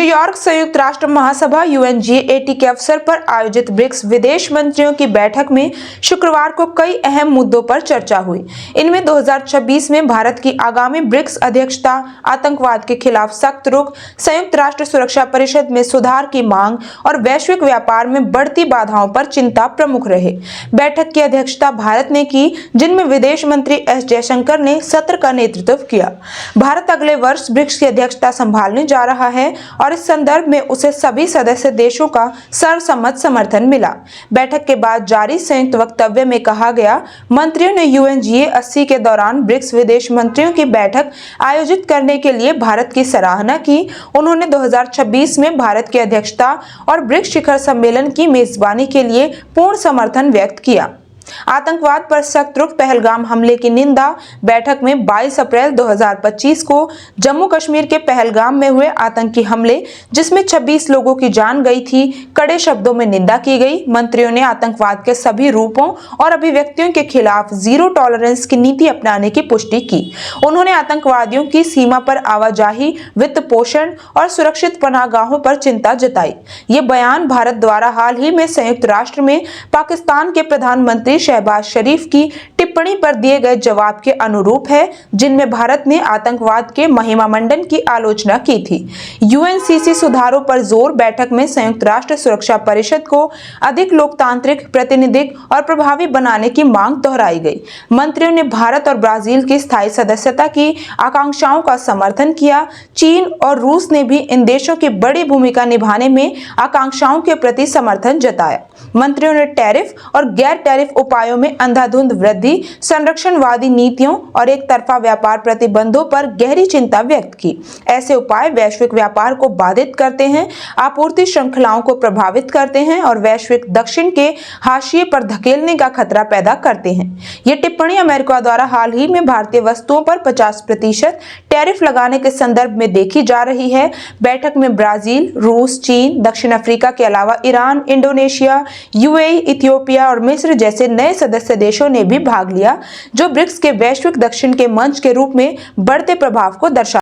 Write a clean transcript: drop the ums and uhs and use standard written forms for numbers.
New York संयुक्त राष्ट्र महासभा UNGAT के अवसर पर आयोजित ब्रिक्स विदेश मंत्रियों की बैठक में शुक्रवार को कई अहम मुद्दों पर चर्चा हुई। इनमें 2026 में भारत की आगामी ब्रिक्स अध्यक्षता, आतंकवाद के खिलाफ सख्त रुख, संयुक्त राष्ट्र सुरक्षा परिषद में सुधार की मांग और वैश्विक व्यापार में बढ़ती बाधाओं पर चिंता प्रमुख रहे। बैठक की अध्यक्षता भारत ने की, जिनमें विदेश मंत्री S जयशंकर ने सत्र का नेतृत्व किया। भारत अगले वर्ष ब्रिक्स की अध्यक्षता संभालने जा रहा है और इस संदर्भ में उसे सभी सदस्य देशों का सर्वसम्मत समर्थन मिला। बैठक के बाद जारी संयुक्त वक्तव्य में कहा गया, मंत्रियों ने UNGA80 के दौरान ब्रिक्स विदेश मंत्रियों की बैठक आयोजित करने के लिए भारत की सराहना की। उन्होंने 2026 में भारत की अध्यक्षता और ब्रिक्स शिखर सम्मेलन की मेजबानी के लिए पूर्ण समर्थन व्यक्त किया। आतंकवाद पर सख्त रुख, पहलगाम हमले की निंदा। बैठक में 22 अप्रैल 2025 को जम्मू कश्मीर के पहलगाम में हुए आतंकी हमले, जिसमें 26 लोगों की जान गई थी, कड़े शब्दों में निंदा की गई। मंत्रियों ने आतंकवाद के सभी रूपों और अभिव्यक्तियों के खिलाफ जीरो टॉलरेंस की नीति अपनाने की पुष्टि की। उन्होंने आतंकवादियों की सीमा पर आवाजाही, वित्त पोषण और सुरक्षित पनाहगाहों पर चिंता जताई। ये बयान भारत द्वारा हाल ही में संयुक्त राष्ट्र में पाकिस्तान के प्रधानमंत्री शहबाज शरीफ की टिप्पणी पर दिए गए जवाब के अनुरूप है, जिनमें भारत ने आतंकवाद के महिमामंडन की आलोचना की थी। UNCC सुधारों पर जोर। बैठक में संयुक्त राष्ट्र सुरक्षा परिषद को अधिक लोकतांत्रिक, प्रातिनिधिक और प्रभावी बनाने की मांग दोहराई गई। मंत्रियों ने भारत और ब्राजील की स्थायी सदस्यता की आकांक्षाओं का समर्थन किया। चीन और रूस ने भी इन देशों की बड़ी भूमिका निभाने में आकांक्षाओं के प्रति समर्थन जताया। मंत्रियों ने टैरिफ और गैर टैरिफ उपायों में अंधाधुंध वृद्धि, संरक्षणवादी नीतियों और एक तरफा व्यापार प्रतिबंधों पर गहरी चिंता व्यक्त की। ऐसे उपाय वैश्विक व्यापार को बाधित करते हैं, आपूर्ति श्रृंखलाओं को प्रभावित करते हैं और वैश्विक दक्षिण के हाशिए पर धकेलने का खतरा पैदा करते हैं। ये टिप्पणी अमेरिका द्वारा हाल ही में भारतीय वस्तुओं पर 50% टैरिफ लगाने के संदर्भ में देखी जा रही है। बैठक में ब्राजील, रूस, चीन, दक्षिण अफ्रीका के अलावा ईरान, इंडोनेशिया, UAE, इथियोपिया और मिस्र जैसे नए सदस्य देशों ने भी भाग लिया, जो ब्रिक्स के वैश्विक दक्षिण के मंच के रूप में बढ़ते प्रभाव को दर्शा